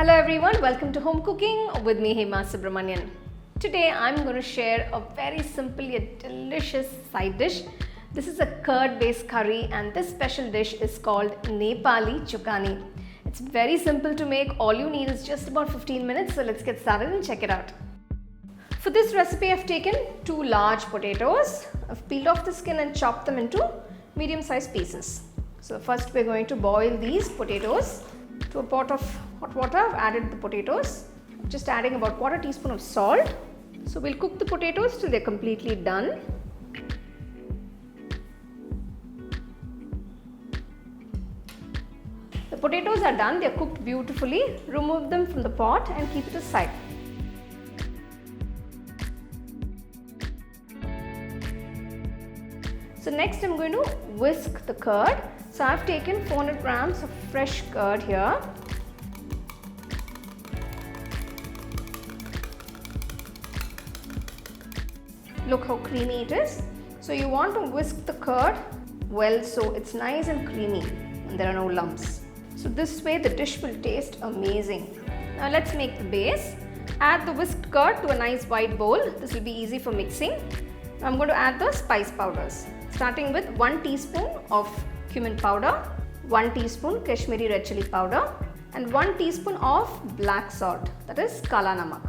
Hello everyone, welcome to Home Cooking with me Hema Subramanian. Today I'm going to share a very simple yet delicious side dish. This is a curd based curry and this special dish is called Nepali Chukauni. It's very simple to make. All you need is just about 15 minutes. So let's get started and check it out. For this recipe I've taken 2 large potatoes. I've peeled off the skin and chopped them into medium sized pieces. So first we're going to boil these potatoes. To a pot of hot water, I've added the potatoes. I'm just adding about 1/4 teaspoon of salt. So we'll cook the potatoes till they're completely done. The potatoes are done, they're cooked beautifully. Remove them from the pot and keep it aside. So next I'm going to whisk the curd. So I've taken 400 grams of fresh curd here. Look how creamy it is. So you want to whisk the curd well so it's nice and creamy and there are no lumps. So this way the dish will taste amazing. Now let's make the base. Add the whisked curd to a nice wide bowl. This will be easy for mixing. Now I'm going to add the spice powders. Starting with 1 teaspoon of cumin powder, 1 teaspoon Kashmiri red chili powder and 1 teaspoon of black salt, that is kala namak.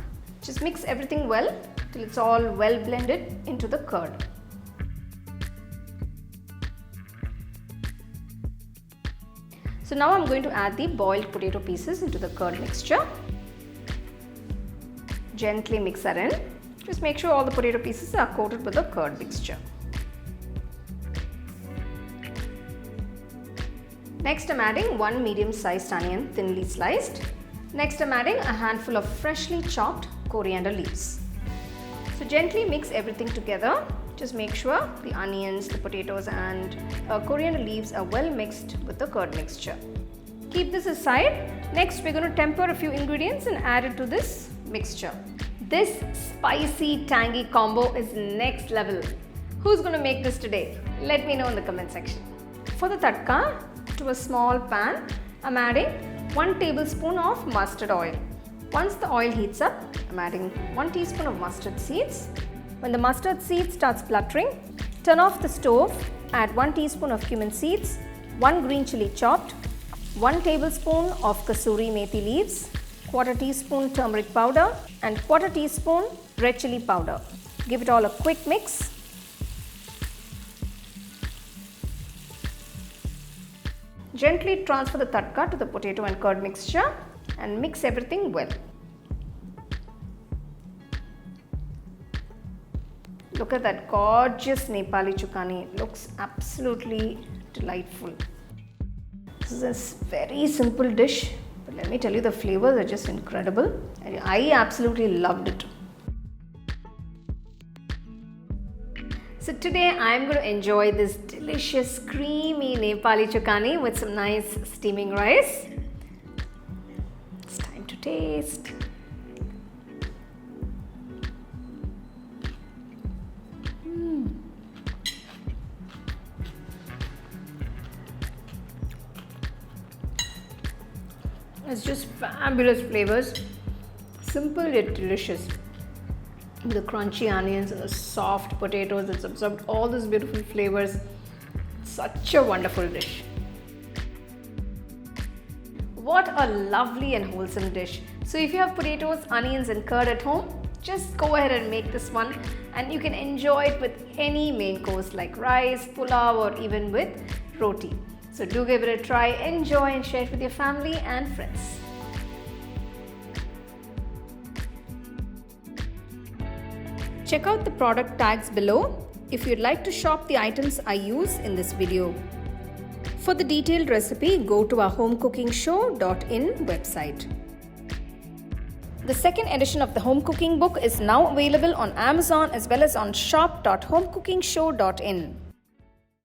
Just mix everything well till it's all well blended into the curd. So now I'm going to add the boiled potato pieces into the curd mixture. Gently mix that in. Just make sure all the potato pieces are coated with the curd mixture. Next I'm adding 1 medium sized onion thinly sliced. Next I'm adding a handful of freshly chopped coriander leaves. So gently mix everything together. Just make sure the onions, the potatoes and coriander leaves are well mixed with the curd mixture. Keep this aside. Next we're going to temper a few ingredients and add it to this mixture. This spicy tangy combo is next level. Who's going to make this today? Let me know in the comment section. For the tadka, to a small pan, I'm adding 1 tablespoon of mustard oil. Once the oil heats up, I'm adding 1 teaspoon of mustard seeds. When the mustard seed starts spluttering, turn off the stove, add 1 teaspoon of cumin seeds, 1 green chili chopped, 1 tablespoon of kasuri methi leaves, 1/4 teaspoon turmeric powder and 1/4 teaspoon red chili powder. Give it all a quick mix. Gently transfer the tadka to the potato and curd mixture and mix everything well. Look at that gorgeous Nepali Chukauni. It looks absolutely delightful. This is a very simple dish, but let me tell you, the flavors are just incredible. I absolutely loved it. So today I'm going to enjoy this delicious creamy Nepali Chukauni with some nice steaming rice. It's time to taste. It's just fabulous flavors. Simple yet delicious. The crunchy onions and the soft potatoes, it's absorbed all these beautiful flavors. Such a wonderful dish. What a lovely and wholesome dish. So if you have potatoes, onions and curd at home, just go ahead and make this one and you can enjoy it with any main course like rice, pulao or even with roti. So do give it a try, enjoy and share it with your family and friends. Check out the product tags below if you'd like to shop the items I use in this video. For the detailed recipe, go to our homecookingshow.in website. The second edition of the home cooking book is now available on Amazon as well as on shop.homecookingshow.in.